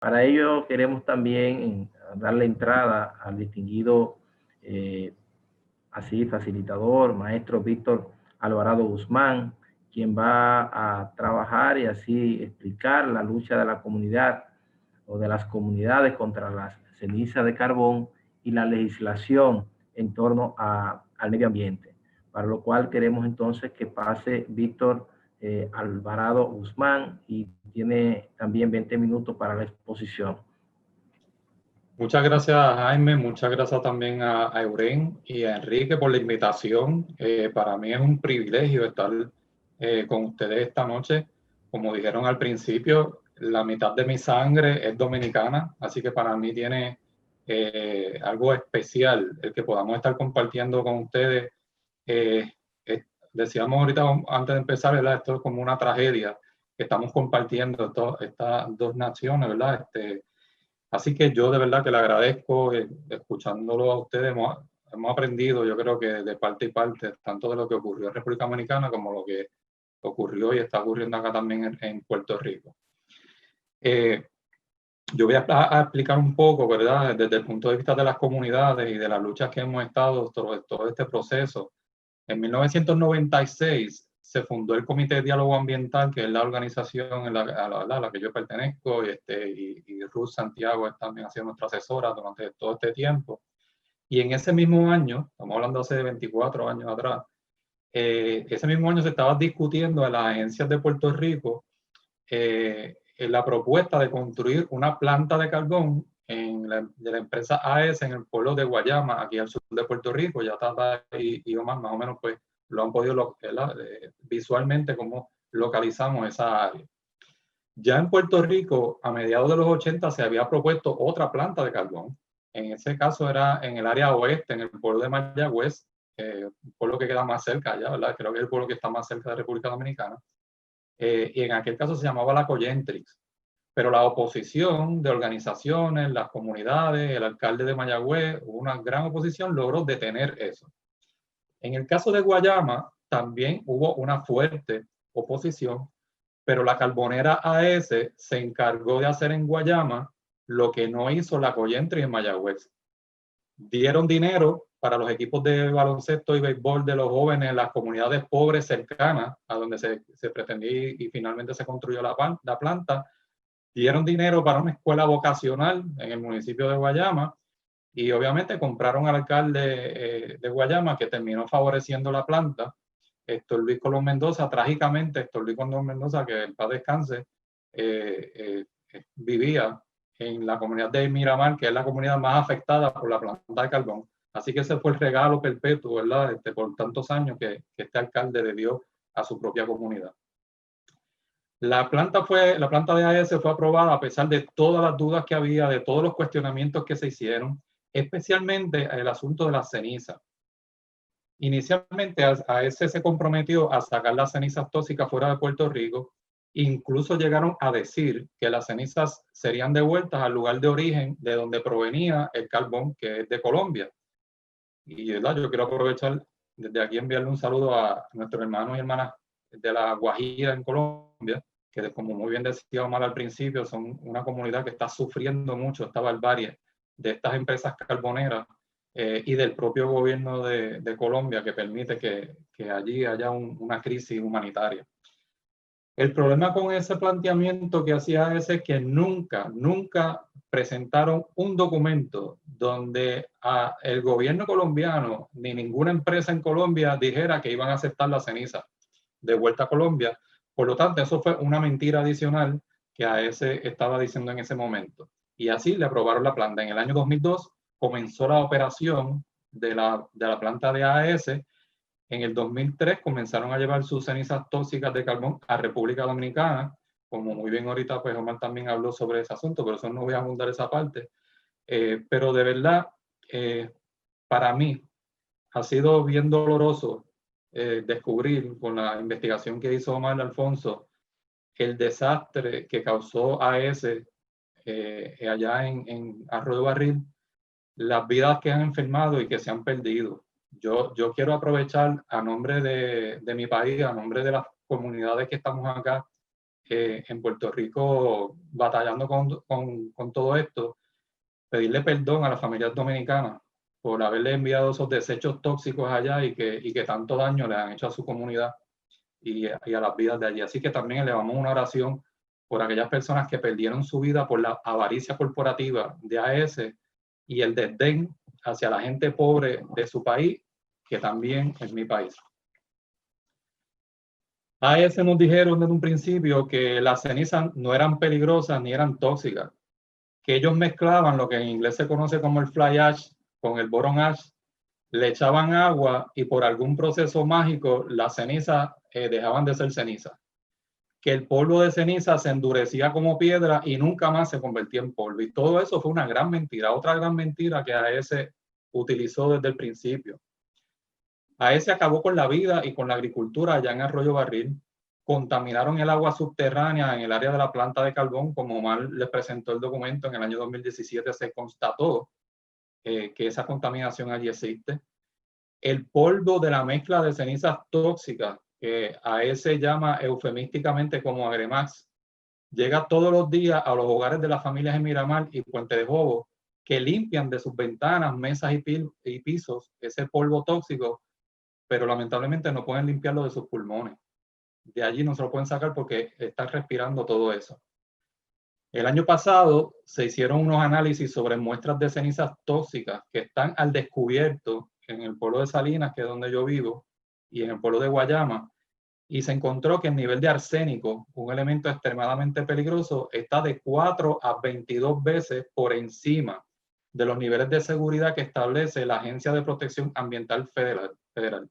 Para ello queremos también darle entrada al distinguido así facilitador, maestro Víctor Alvarado Guzmán, quien va a trabajar y así explicar la lucha de la comunidad o de las comunidades contra las cenizas de carbón y la legislación en torno al medio ambiente. Para lo cual queremos entonces que pase Víctor Alvarado Guzmán y tiene también 20 minutos para la exposición. Muchas gracias, Jaime. Muchas gracias también a Euren y a Enrique por la invitación. Para mí es un privilegio estar con ustedes esta noche. Como dijeron al principio, la mitad de mi sangre es dominicana, así que para mí tiene algo especial el que podamos estar compartiendo con ustedes. Decíamos ahorita antes de empezar, ¿verdad? Esto es como una tragedia que estamos compartiendo estas dos naciones, ¿verdad? Así que yo de verdad que le agradezco, escuchándolo a ustedes, hemos aprendido, yo creo que de parte y parte, tanto de lo que ocurrió en República Dominicana como lo que ocurrió y está ocurriendo acá también en Puerto Rico. Yo voy a explicar un poco, ¿verdad?, desde el punto de vista de las comunidades y de las luchas que hemos estado todo este proceso. En 1996 se fundó el Comité de Diálogo Ambiental, que es la organización a la que yo pertenezco, y Ruth Santiago también ha sido nuestra asesora durante todo este tiempo. Y en ese mismo año, estamos hablando hace 24 años atrás, ese mismo año se estaba discutiendo en las agencias de Puerto Rico en la propuesta de construir una planta de carbón de la empresa AES en el pueblo de Guayama, aquí al sur de Puerto Rico. Ya Tata y Omar más o menos pues lo han podido visualmente cómo localizamos esa área. Ya en Puerto Rico, a mediados de los 80, se había propuesto otra planta de carbón. En ese caso era en el área oeste, en el pueblo de Mayagüez, un pueblo que queda más cerca allá, ¿verdad? Creo que es el pueblo que está más cerca de República Dominicana. Y en aquel caso se llamaba la Coyentrix. Pero la oposición de organizaciones, las comunidades, el alcalde de Mayagüez, una gran oposición, logró detener eso. En el caso de Guayama también hubo una fuerte oposición, pero la carbonera AES se encargó de hacer en Guayama lo que no hizo la Coyentrix en Mayagüez. Dieron dinero para los equipos de baloncesto y béisbol de los jóvenes en las comunidades pobres cercanas a donde se pretendía y finalmente se construyó la planta. Dieron dinero para una escuela vocacional en el municipio de Guayama y obviamente compraron al alcalde de Guayama, que terminó favoreciendo la planta, Héctor Luis Colón Mendoza. Trágicamente, Héctor Luis Colón Mendoza, que en paz descanse, vivía en la comunidad de Miramar, que es la comunidad más afectada por la planta de carbón. Así que ese fue el regalo perpetuo, ¿verdad?, por tantos años que este alcalde le dio a su propia comunidad. La planta de AES fue aprobada a pesar de todas las dudas que había, de todos los cuestionamientos que se hicieron, especialmente el asunto de las cenizas. Inicialmente AES se comprometió a sacar las cenizas tóxicas fuera de Puerto Rico. Incluso llegaron a decir que las cenizas serían devueltas al lugar de origen de donde provenía el carbón, que es de Colombia. Y ¿verdad?, yo quiero aprovechar desde aquí enviarle un saludo a nuestros hermanos y hermanas de la Guajira en Colombia, que como muy bien decía Omar al principio, son una comunidad que está sufriendo mucho esta barbarie de estas empresas carboneras y del propio gobierno de Colombia, que permite que allí haya una crisis humanitaria. El problema con ese planteamiento que hacía es que nunca presentaron un documento donde el gobierno colombiano ni ninguna empresa en Colombia dijera que iban a aceptar la ceniza de vuelta a Colombia. Por lo tanto, eso fue una mentira adicional que AES estaba diciendo en ese momento. Y así le aprobaron la planta. En el año 2002 comenzó la operación de la planta de AES. En el 2003 comenzaron a llevar sus cenizas tóxicas de carbón a República Dominicana. Como muy bien ahorita, pues Omar también habló sobre ese asunto, pero eso no voy a abundar esa parte. Pero de verdad, para mí ha sido bien doloroso descubrir con la investigación que hizo Omar Alfonso el desastre que causó AES allá en Arroyo Barril, las vidas que han enfermado y que se han perdido. Yo quiero aprovechar a nombre de mi país, a nombre de las comunidades que estamos acá, en Puerto Rico batallando con todo esto, pedirle perdón a las familias dominicanas por haberle enviado esos desechos tóxicos allá y que tanto daño le han hecho a su comunidad y a las vidas de allí. Así que también elevamos una oración por aquellas personas que perdieron su vida por la avaricia corporativa de AES y el desdén hacia la gente pobre de su país, que también es mi país. AES nos dijeron desde un principio que las cenizas no eran peligrosas ni eran tóxicas, que ellos mezclaban lo que en inglés se conoce como el fly ash con el boron ash, le echaban agua y por algún proceso mágico las cenizas dejaban de ser cenizas. Que el polvo de ceniza se endurecía como piedra y nunca más se convertía en polvo. Y todo eso fue una gran mentira, otra gran mentira que AES utilizó desde el principio. AES acabó con la vida y con la agricultura allá en Arroyo Barril. Contaminaron el agua subterránea en el área de la planta de carbón, como Omar les presentó el documento. En el año 2017 se constató que esa contaminación allí existe. El polvo de la mezcla de cenizas tóxicas, que AES llama eufemísticamente como Agremax, llega todos los días a los hogares de las familias en Miramar y Puente de Jobo, que limpian de sus ventanas, mesas y pisos ese polvo tóxico, pero lamentablemente no pueden limpiarlo de sus pulmones. De allí no se lo pueden sacar porque están respirando todo eso. El año pasado se hicieron unos análisis sobre muestras de cenizas tóxicas que están al descubierto en el pueblo de Salinas, que es donde yo vivo, y en el pueblo de Guayama, y se encontró que el nivel de arsénico, un elemento extremadamente peligroso, está de 4 a 22 veces por encima de los niveles de seguridad que establece la Agencia de Protección Ambiental Federal.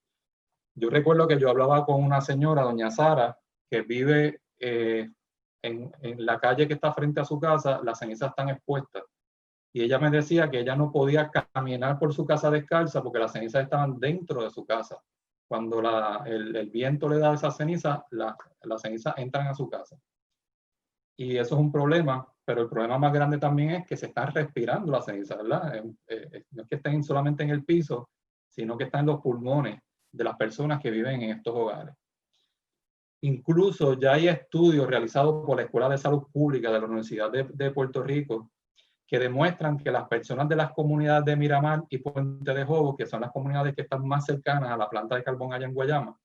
Yo recuerdo que yo hablaba con una señora, doña Sara, que vive en la calle que está frente a su casa, las cenizas están expuestas. Y ella me decía que ella no podía caminar por su casa descalza porque las cenizas estaban dentro de su casa. Cuando el viento le da esa ceniza, las cenizas entran a su casa. Y eso es un problema, pero el problema más grande también es que se están respirando las cenizas, ¿verdad? No es que estén solamente en el piso, sino que están en los pulmones de las personas que viven en estos hogares. Incluso ya hay estudios realizados por la Escuela de Salud Pública de la Universidad de Puerto Rico que demuestran que las personas de las comunidades de Miramar y Puente de Jobo, que son las comunidades que están más cercanas a la planta de carbón allá en Guayama,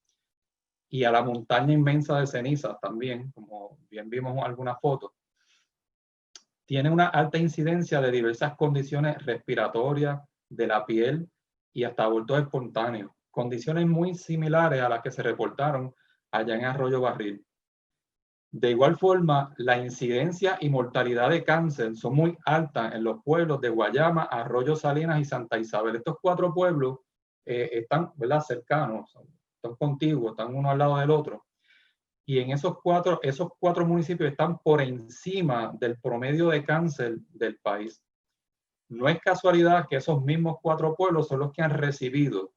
y a la montaña inmensa de cenizas también, como bien vimos en algunas fotos, tienen una alta incidencia de diversas condiciones respiratorias, de la piel y hasta abortos espontáneos, condiciones muy similares a las que se reportaron allá en Arroyo Barril. De igual forma, la incidencia y mortalidad de cáncer son muy altas en los pueblos de Guayama, Arroyo Salinas y Santa Isabel. Estos 4 pueblos están, ¿verdad?, cercanos, están contiguos, están uno al lado del otro. Y en esos cuatro municipios están por encima del promedio de cáncer del país. No es casualidad que esos mismos 4 pueblos son los que han recibido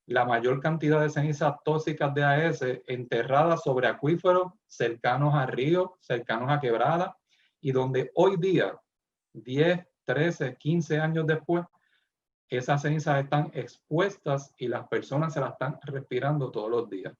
la mayor cantidad de cenizas tóxicas de AES enterradas sobre acuíferos cercanos a ríos, cercanos a quebradas, y donde hoy día, 10, 13, 15 años después, esas cenizas están expuestas y las personas se las están respirando todos los días.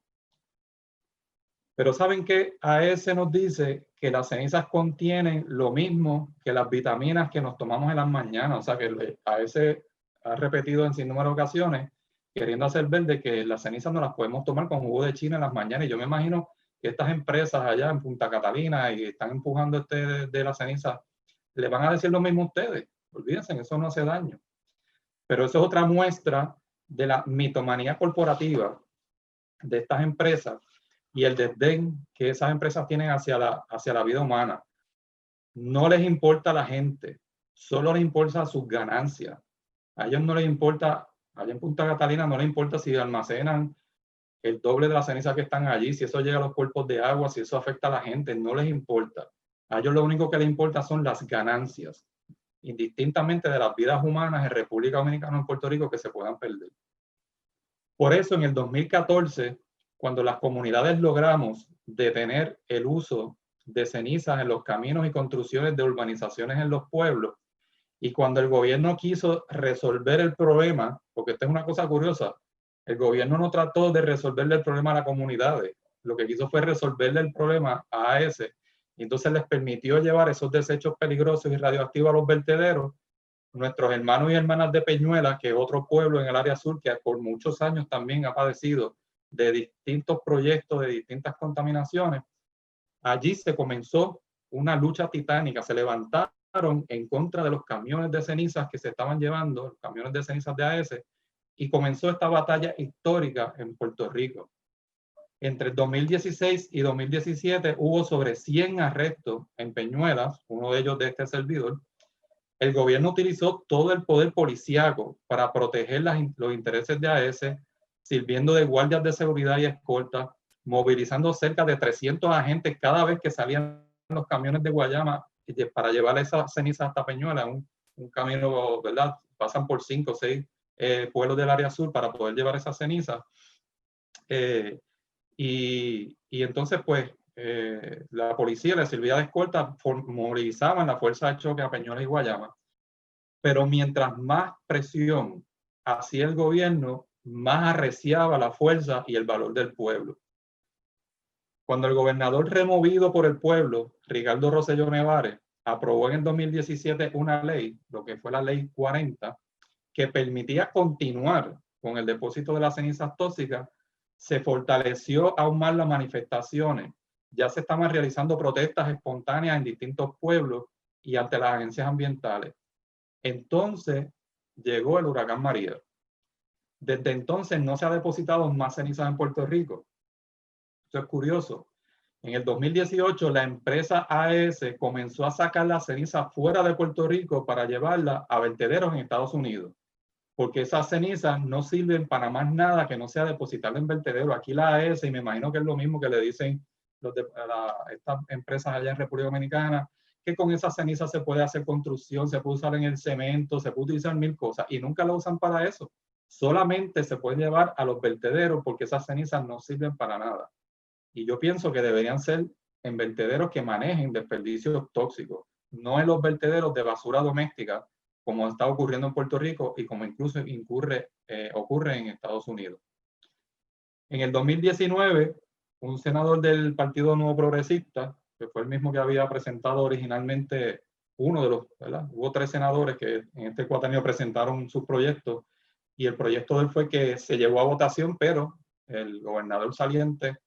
Pero ¿saben qué? AES nos dice que las cenizas contienen lo mismo que las vitaminas que nos tomamos en las mañanas. O sea que AES ha repetido en sinnúmero de ocasiones, queriendo hacer ver de que las cenizas no las podemos tomar con jugo de China en las mañanas. Y yo me imagino que estas empresas allá en Punta Catalina y están empujando de la ceniza, le van a decir lo mismo a ustedes. Olvídense, eso no hace daño. Pero eso es otra muestra de la mitomanía corporativa de estas empresas y el desdén que esas empresas tienen hacia la vida humana. No les importa a la gente, solo les importa sus ganancias. A ellos no les importa, allá en Punta Catalina no les importa si almacenan el doble de las cenizas que están allí, si eso llega a los cuerpos de agua, si eso afecta a la gente, no les importa. A ellos lo único que les importa son las ganancias, indistintamente de las vidas humanas en República Dominicana o en Puerto Rico que se puedan perder. Por eso en el 2014, cuando las comunidades logramos detener el uso de cenizas en los caminos y construcciones de urbanizaciones en los pueblos, y cuando el gobierno quiso resolver el problema, porque esta es una cosa curiosa, el gobierno no trató de resolverle el problema a las comunidades, lo que quiso fue resolverle el problema a AES y entonces les permitió llevar esos desechos peligrosos y radioactivos a los vertederos. Nuestros hermanos y hermanas de Peñuelas, que es otro pueblo en el área sur que por muchos años también ha padecido de distintos proyectos, de distintas contaminaciones, allí se comenzó una lucha titánica. Se levantaron en contra de los camiones de cenizas que se estaban llevando, los camiones de cenizas de AES, y comenzó esta batalla histórica en Puerto Rico. Entre 2016 y 2017 hubo sobre 100 arrestos en Peñuelas, uno de ellos de este servidor. El gobierno utilizó todo el poder policíaco para proteger los intereses de AES, sirviendo de guardias de seguridad y escolta, movilizando cerca de 300 agentes cada vez que salían los camiones de Guayama para llevar esas cenizas hasta Peñuelas, un camino, ¿verdad? Pasan por 5 o 6 pueblos del área sur para poder llevar esas cenizas. Y entonces, pues, la policía le servía de escolta, movilizaban la fuerza de choque a Peñuelas y Guayama. Pero mientras más presión hacía el gobierno, más arreciaba la fuerza y el valor del pueblo. Cuando el gobernador removido por el pueblo, Ricardo Rosselló Nevares, aprobó en el 2017 una ley, lo que fue la ley 40, que permitía continuar con el depósito de las cenizas tóxicas, se fortaleció aún más las manifestaciones. Ya se estaban realizando protestas espontáneas en distintos pueblos y ante las agencias ambientales. Entonces llegó el huracán María. Desde entonces no se ha depositado más cenizas en Puerto Rico. Esto es curioso. En el 2018 la empresa AES comenzó a sacar las cenizas fuera de Puerto Rico para llevarlas a vertederos en Estados Unidos, porque esas cenizas no sirven para más nada que no sea depositarlas en vertederos. Aquí la AES, y me imagino que es lo mismo que le dicen estas empresas allá en República Dominicana, que con esas cenizas se puede hacer construcción, se puede usar en el cemento, se puede utilizar mil cosas, y nunca lo usan para eso. Solamente se pueden llevar a los vertederos porque esas cenizas no sirven para nada. Y yo pienso que deberían ser en vertederos que manejen desperdicios tóxicos, no en los vertederos de basura doméstica, como está ocurriendo en Puerto Rico y como incluso ocurre en Estados Unidos. En el 2019, un senador del Partido Nuevo Progresista, que fue el mismo que había presentado originalmente uno de los, ¿verdad? Hubo 3 senadores que en este cuatrenio presentaron sus proyectos, y el proyecto de él fue que se llevó a votación, pero el gobernador saliente,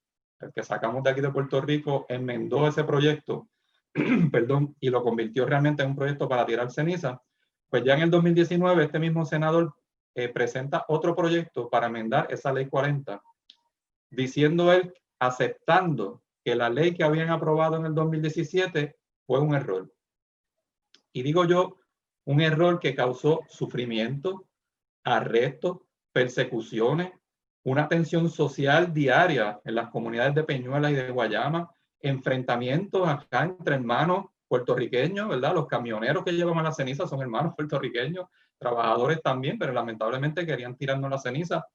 el que sacamos de aquí de Puerto Rico, enmendó ese proyecto perdón, y lo convirtió realmente en un proyecto para tirar ceniza. Pues ya en el 2019 este mismo senador presenta otro proyecto para enmendar esa ley 40, diciendo él, aceptando que la ley que habían aprobado en el 2017 fue un error. Y digo yo, un error que causó sufrimiento, arrestos, persecuciones, una tensión social diaria en las comunidades de Peñuelas y de Guayama, enfrentamientos acá entre hermanos puertorriqueños, ¿verdad? Los camioneros que llevan las cenizas son hermanos puertorriqueños, trabajadores también, pero lamentablemente querían tirarnos la ceniza.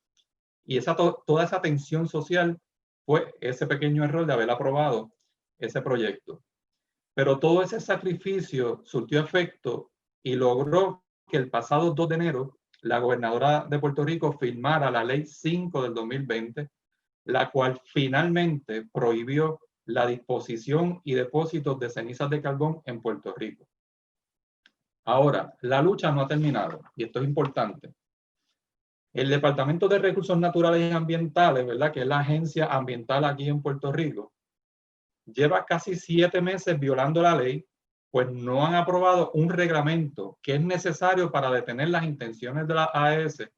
Y toda esa tensión social fue ese pequeño error de haber aprobado ese proyecto. Pero todo ese sacrificio surtió efecto y logró que el pasado 2 de enero la gobernadora de Puerto Rico firmara la ley 5 del 2020, la cual finalmente prohibió la disposición y depósitos de cenizas de carbón en Puerto Rico. Ahora, la lucha no ha terminado, y esto es importante. El Departamento de Recursos Naturales y Ambientales, ¿verdad?, que es la agencia ambiental aquí en Puerto Rico, lleva casi 7 meses violando la ley, pues no han aprobado un reglamento que es necesario para detener las intenciones de la AES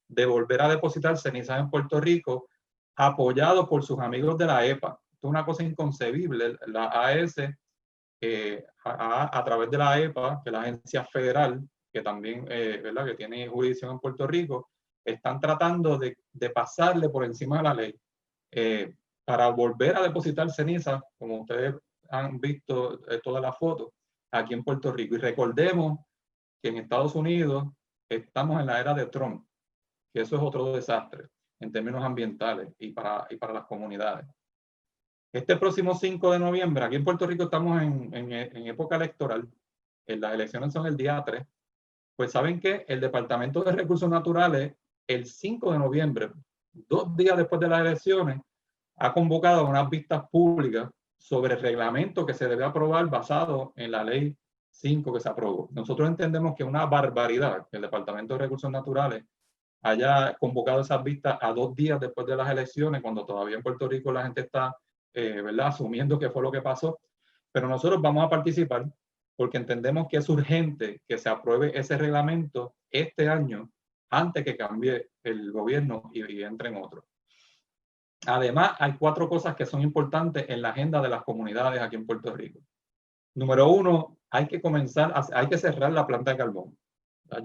de volver a depositar cenizas en Puerto Rico, apoyado por sus amigos de la EPA. Esto es una cosa inconcebible. La AES, a través de la EPA, que es la agencia federal, que también ¿verdad?, que tiene jurisdicción en Puerto Rico, están tratando de pasarle por encima de la ley para volver a depositar cenizas, como ustedes han visto todas las fotos, aquí en Puerto Rico. Y recordemos que en Estados Unidos estamos en la era de Trump, que eso es otro desastre en términos ambientales y para las comunidades. Este próximo 5 de noviembre, aquí en Puerto Rico estamos en época electoral, las elecciones son el día 3, pues saben que el Departamento de Recursos Naturales, el 5 de noviembre, 2 días después de las elecciones, ha convocado a unas vistas públicas sobre el reglamento que se debe aprobar basado en la ley 5 que se aprobó. Nosotros entendemos que es una barbaridad que el Departamento de Recursos Naturales haya convocado esas vistas a 2 días después de las elecciones, cuando todavía en Puerto Rico la gente está ¿verdad? Asumiendo que fue lo que pasó. Pero nosotros vamos a participar porque entendemos que es urgente que se apruebe ese reglamento este año antes que cambie el gobierno y entren otros. Además, hay 4 cosas que son importantes en la agenda de las comunidades aquí en Puerto Rico. Número 1, hay que cerrar la planta de carbón.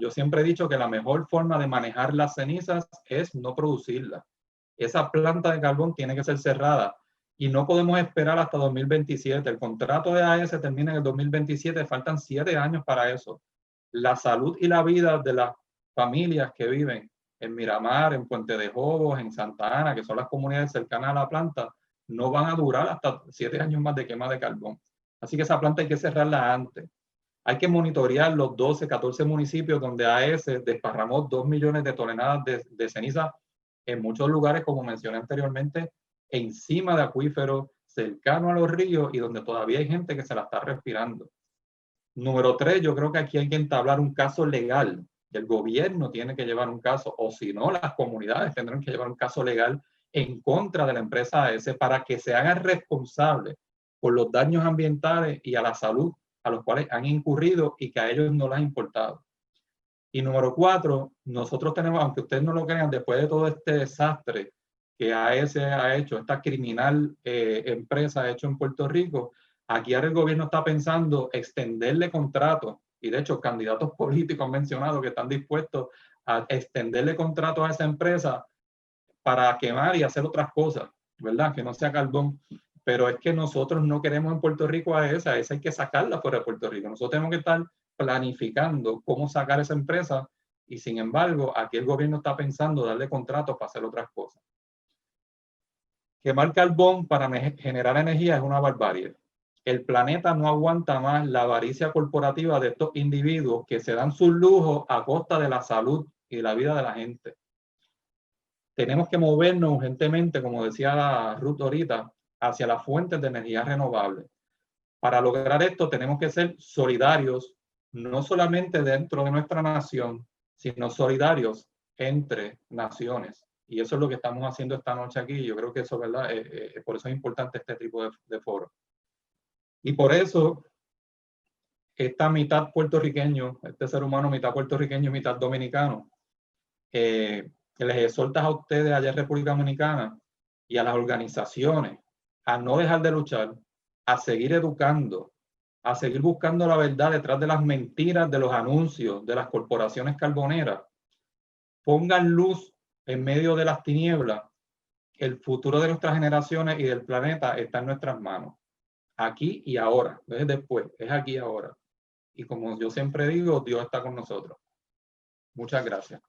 Yo siempre he dicho que la mejor forma de manejar las cenizas es no producirlas. Esa planta de carbón tiene que ser cerrada y no podemos esperar hasta 2027. El contrato de AES termina en el 2027, faltan 7 años para eso. La salud y la vida de las familias que viven en Miramar, en Puente de Jobos, en Santa Ana, que son las comunidades cercanas a la planta, no van a durar hasta 7 años más de quema de carbón. Así que esa planta hay que cerrarla antes. Hay que monitorear los 12, 14 municipios donde AES desparramó 2 millones de toneladas de ceniza en muchos lugares, como mencioné anteriormente, encima de acuíferos, cercano a los ríos y donde todavía hay gente que se la está respirando. Número 3, yo creo que aquí hay que entablar un caso legal. El gobierno tiene que llevar un caso, o si no, las comunidades tendrán que llevar un caso legal en contra de la empresa AES para que se hagan responsables por los daños ambientales y a la salud a los cuales han incurrido y que a ellos no les ha importado. Y número 4, nosotros tenemos, aunque ustedes no lo crean, después de todo este desastre que AES ha hecho, esta criminal empresa ha hecho en Puerto Rico, aquí ahora el gobierno está pensando extenderle contratos, y de hecho candidatos políticos han mencionado que están dispuestos a extenderle contratos a esa empresa para quemar y hacer otras cosas, ¿verdad? Que no sea carbón. Pero es que nosotros no queremos en Puerto Rico a esa hay que sacarla fuera de Puerto Rico. Nosotros tenemos que estar planificando cómo sacar esa empresa y sin embargo aquí el gobierno está pensando darle contratos para hacer otras cosas. Quemar carbón para generar energía es una barbarie. El planeta no aguanta más la avaricia corporativa de estos individuos que se dan sus lujos a costa de la salud y la vida de la gente. Tenemos que movernos urgentemente, como decía Ruth ahorita, hacia las fuentes de energía renovable. Para lograr esto tenemos que ser solidarios, no solamente dentro de nuestra nación, sino solidarios entre naciones. Y eso es lo que estamos haciendo esta noche aquí. Yo creo que eso, ¿verdad? Por eso es importante este tipo de foro. Y por eso, esta mitad puertorriqueño, este ser humano mitad puertorriqueño y mitad dominicano, que les exhortas a ustedes allá en República Dominicana y a las organizaciones a no dejar de luchar, a seguir educando, a seguir buscando la verdad detrás de las mentiras de los anuncios de las corporaciones carboneras. Pongan luz en medio de las tinieblas. El futuro de nuestras generaciones y del planeta está en nuestras manos. Aquí y ahora, no es después, es aquí y ahora. Y como yo siempre digo, Dios está con nosotros. Muchas gracias.